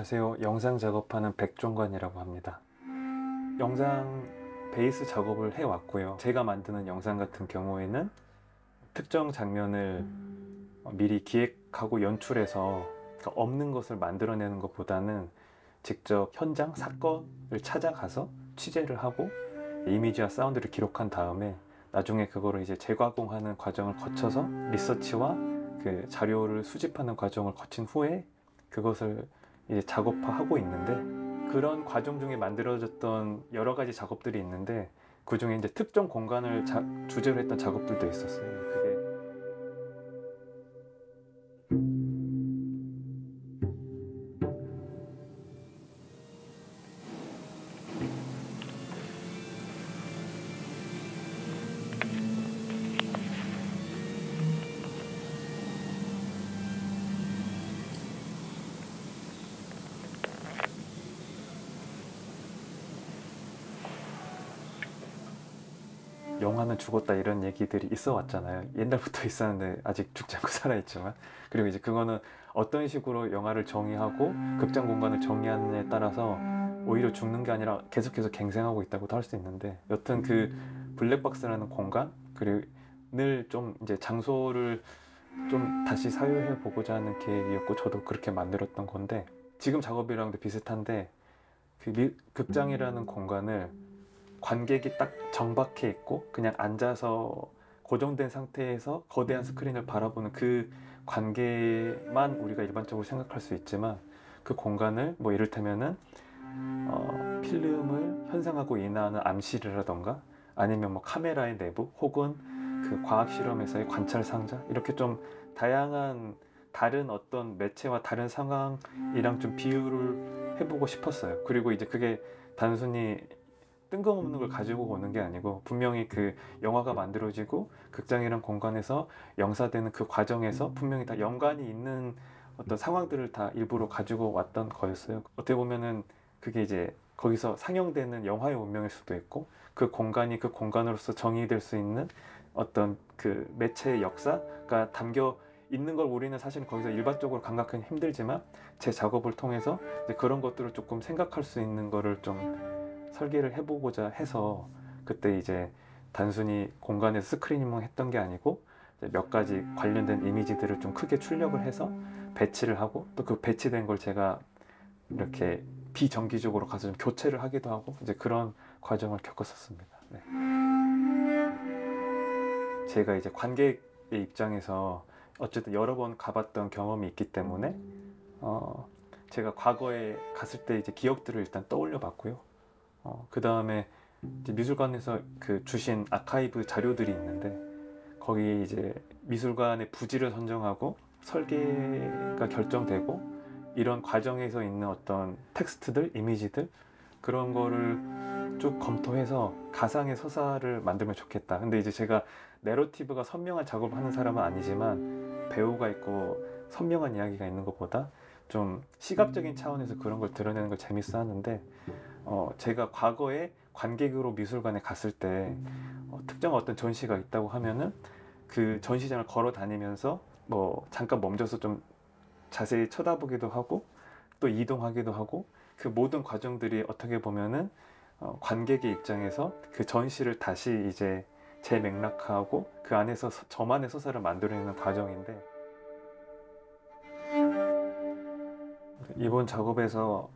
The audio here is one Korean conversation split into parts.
안녕하세요. 영상 작업하는 백종관이라고 합니다. 영상 베이스 작업을 해왔고요. 제가 만드는 영상 같은 경우에는 특정 장면을 미리 기획하고 연출해서 없는 것을 만들어내는 것보다는 직접 현장 사건을 찾아가서 취재를 하고 이미지와 사운드를 기록한 다음에 나중에 그거를 이제 재가공하는 과정을 거쳐서 리서치와 그 자료를 수집하는 과정을 거친 후에 그것을 이제 작업화하고 있는데, 그런 과정 중에 만들어졌던 여러 가지 작업들이 있는데 그 중에 이제 특정 공간을 주제로 했던 작업들도 있었어요. 그게 영화는 죽었다 이런 얘기들이 있어 왔잖아요. 옛날부터 있었는데 아직 죽지 않고 살아있지만. 그리고 이제 그거는 어떤 식으로 영화를 정의하고 극장 공간을 정의하느냐에 따라서 오히려 죽는 게 아니라 계속해서 갱생하고 있다고도 할 수 있는데, 여튼 그 블랙박스라는 공간 그리고 늘 좀 이제 장소를 좀 다시 사유해 보고자 하는 계획이었고 저도 그렇게 만들었던 건데, 지금 작업이랑도 비슷한데 그 극장이라는 공간을 관객이 딱 정박해 있고 그냥 앉아서 고정된 상태에서 거대한 스크린을 바라보는 그 관계만 우리가 일반적으로 생각할 수 있지만, 그 공간을 뭐 이를테면은 필름을 현상하고 인하하는 암실이라던가 아니면 뭐 카메라의 내부 혹은 그 과학 실험에서의 관찰 상자, 이렇게 좀 다양한 다른 어떤 매체와 다른 상황이랑 좀 비유를 해보고 싶었어요. 그리고 이제 그게 단순히 뜬금없는 걸 가지고 오는 게 아니고 분명히 그 영화가 만들어지고 극장이란 공간에서 영사되는 그 과정에서 분명히 다 연관이 있는 어떤 상황들을 다 일부러 가지고 왔던 거였어요. 어떻게 보면은 그게 이제 거기서 상영되는 영화의 운명일 수도 있고, 그 공간이 그 공간으로서 정의될 수 있는 어떤 그 매체의 역사가 담겨 있는 걸 우리는 사실 거기서 일반적으로 감각하기 힘들지만, 제 작업을 통해서 이제 그런 것들을 조금 생각할 수 있는 거를 좀 설계를 해보고자 해서, 그때 이제 단순히 공간에서 스크리닝만 했던 게 아니고 몇 가지 관련된 이미지들을 좀 크게 출력을 해서 배치를 하고, 또 그 배치된 걸 제가 이렇게 비정기적으로 가서 좀 교체를 하기도 하고, 이제 그런 과정을 겪었었습니다. 네. 제가 이제 관객의 입장에서 어쨌든 여러 번 가봤던 경험이 있기 때문에 제가 과거에 갔을 때 이제 기억들을 일단 떠올려 봤고요. 그 다음에 미술관에서 그 주신 아카이브 자료들이 있는데, 거기 이제 미술관의 부지를 선정하고 설계가 결정되고 이런 과정에서 있는 어떤 텍스트들, 이미지들, 그런 거를 쭉 검토해서 가상의 서사를 만들면 좋겠다. 근데 이제 제가 내러티브가 선명한 작업을 하는 사람은 아니지만 배우가 있고 선명한 이야기가 있는 것보다 좀 시각적인 차원에서 그런 걸 드러내는 걸 재밌어 하는데, 제가 과거에 관객으로 미술관에 갔을 때 특정 어떤 전시가 있다고 하면은 그 전시장을 걸어 다니면서 뭐 잠깐 멈춰서 좀 자세히 쳐다보기도 하고 또 이동하기도 하고, 그 모든 과정들이 어떻게 보면은 관객의 입장에서 그 전시를 다시 이제 재맥락하고 그 안에서 저만의 서사를 만들어내는 과정인데, 이번 작업에서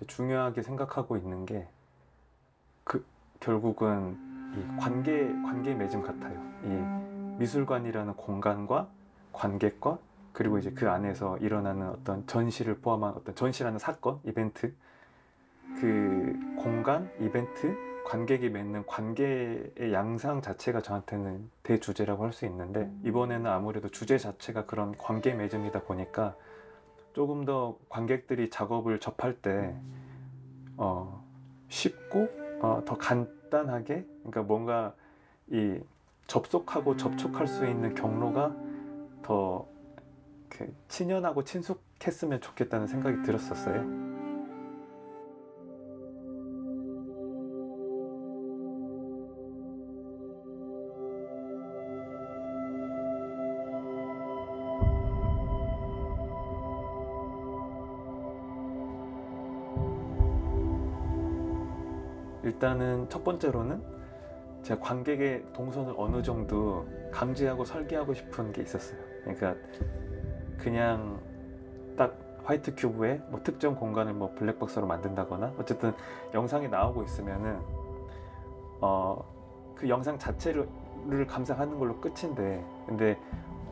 중요하게 생각하고 있는 게 그 결국은 이 관계 맺음 같아요. 이 미술관이라는 공간과 관객과, 그리고 이제 그 안에서 일어나는 어떤 전시를 포함한 어떤 전시라는 사건, 이벤트, 그 공간, 이벤트, 관객이 맺는 관계의 양상 자체가 저한테는 대주제라고 할 수 있는데, 이번에는 아무래도 주제 자체가 그런 관계 맺음이다 보니까 조금 더 관객들이 작업을 접할 때 쉽고 더 간단하게, 그러니까 뭔가 이 접속하고 접촉할 수 있는 경로가 더 친연하고 친숙했으면 좋겠다는 생각이 들었었어요. 일단은 첫 번째로는 제가 관객의 동선을 어느 정도 강제하고 설계하고 싶은 게 있었어요. 그러니까 그냥 딱 화이트 큐브에 뭐 특정 공간을 뭐 블랙박스로 만든다거나 어쨌든 영상이 나오고 있으면은 그 영상 자체를 감상하는 걸로 끝인데, 근데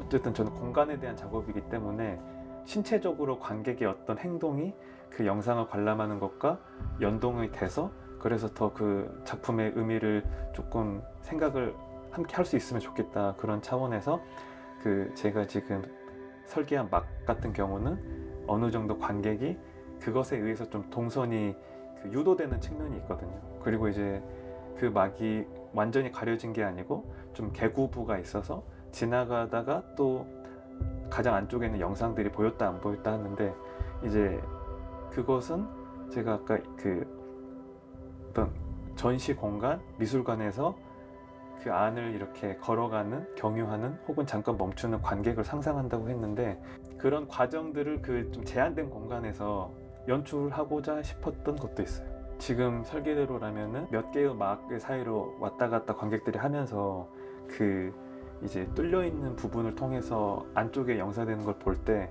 어쨌든 저는 공간에 대한 작업이기 때문에 신체적으로 관객의 어떤 행동이 그 영상을 관람하는 것과 연동이 돼서, 그래서 더 그 작품의 의미를 조금 생각을 함께 할 수 있으면 좋겠다, 그런 차원에서 그 제가 지금 설계한 막 같은 경우는 어느 정도 관객이 그것에 의해서 좀 동선이 그 유도되는 측면이 있거든요. 그리고 이제 그 막이 완전히 가려진 게 아니고 좀 개구부가 있어서 지나가다가 또 가장 안쪽에 있는 영상들이 보였다 안 보였다 하는데, 이제 그것은 제가 아까 그 어떤 전시 공간, 미술관에서 그 안을 이렇게 걸어가는, 경유하는 혹은 잠깐 멈추는 관객을 상상한다고 했는데, 그런 과정들을 그 좀 제한된 공간에서 연출하고자 싶었던 것도 있어요. 지금 설계대로라면은 몇 개의 막의 사이로 왔다 갔다 관객들이 하면서 그 이제 뚫려 있는 부분을 통해서 안쪽에 영사되는 걸 볼 때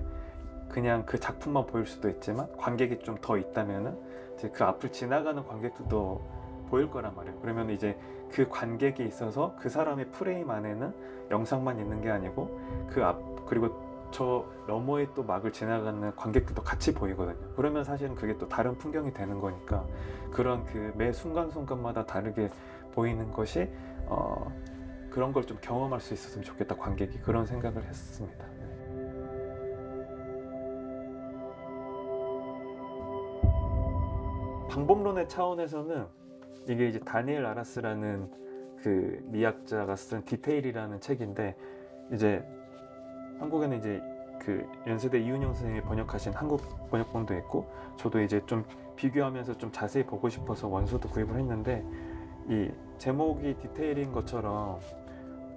그냥 그 작품만 보일 수도 있지만, 관객이 좀 더 있다면은 이제 그 앞을 지나가는 관객들도 보일 거란 말이에요. 그러면 이제 그 관객이 있어서 그 사람의 프레임 안에는 영상만 있는 게 아니고 그 앞, 그리고 저 너머에 또 막을 지나가는 관객들도 같이 보이거든요. 그러면 사실은 그게 또 다른 풍경이 되는 거니까, 그런 그 매 순간순간마다 다르게 보이는 것이 그런 걸 좀 경험할 수 있었으면 좋겠다, 관객이. 그런 생각을 했습니다. 방법론의 차원에서는 이게 이제 다니엘 아라스라는 그 미학자가 쓴 디테일이라는 책인데, 이제 한국에는 이제 그 연세대 이윤영 선생님이 번역하신 한국 번역본도 있고, 저도 이제 좀 비교하면서 좀 자세히 보고 싶어서 원서도 구입을 했는데, 이 제목이 디테일인 것처럼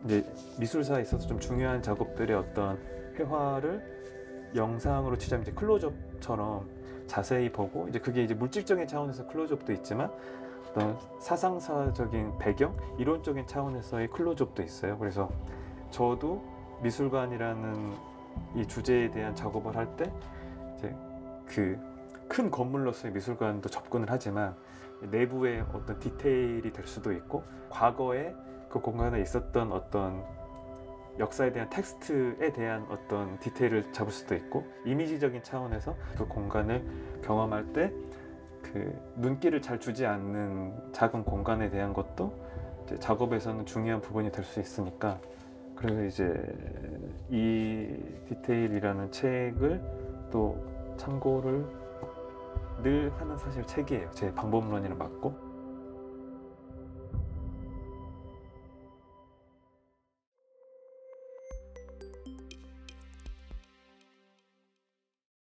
이제 미술사에 있어서 좀 중요한 작업들의 어떤 회화를 영상으로 치자면 이제 클로즈업처럼 자세히 보고, 이제 그게 이제 물질적인 차원에서 클로즈업도 있지만 어떤 사상사적인 배경, 이론적인 차원에서의 클로즈업도 있어요. 그래서 저도 미술관이라는 이 주제에 대한 작업을 할 때 이제 그 큰 건물로서의 미술관도 접근을 하지만 내부의 어떤 디테일이 될 수도 있고, 과거에 그 공간에 있었던 어떤 역사에 대한 텍스트에 대한 어떤 디테일을 잡을 수도 있고, 이미지적인 차원에서 그 공간을 경험할 때 그 눈길을 잘 주지 않는 작은 공간에 대한 것도 이제 작업에서는 중요한 부분이 될 수 있으니까, 그래서 이제 이 디테일이라는 책을 또 참고를 늘 하는 사실 책이에요. 제 방법론이랑 맞고.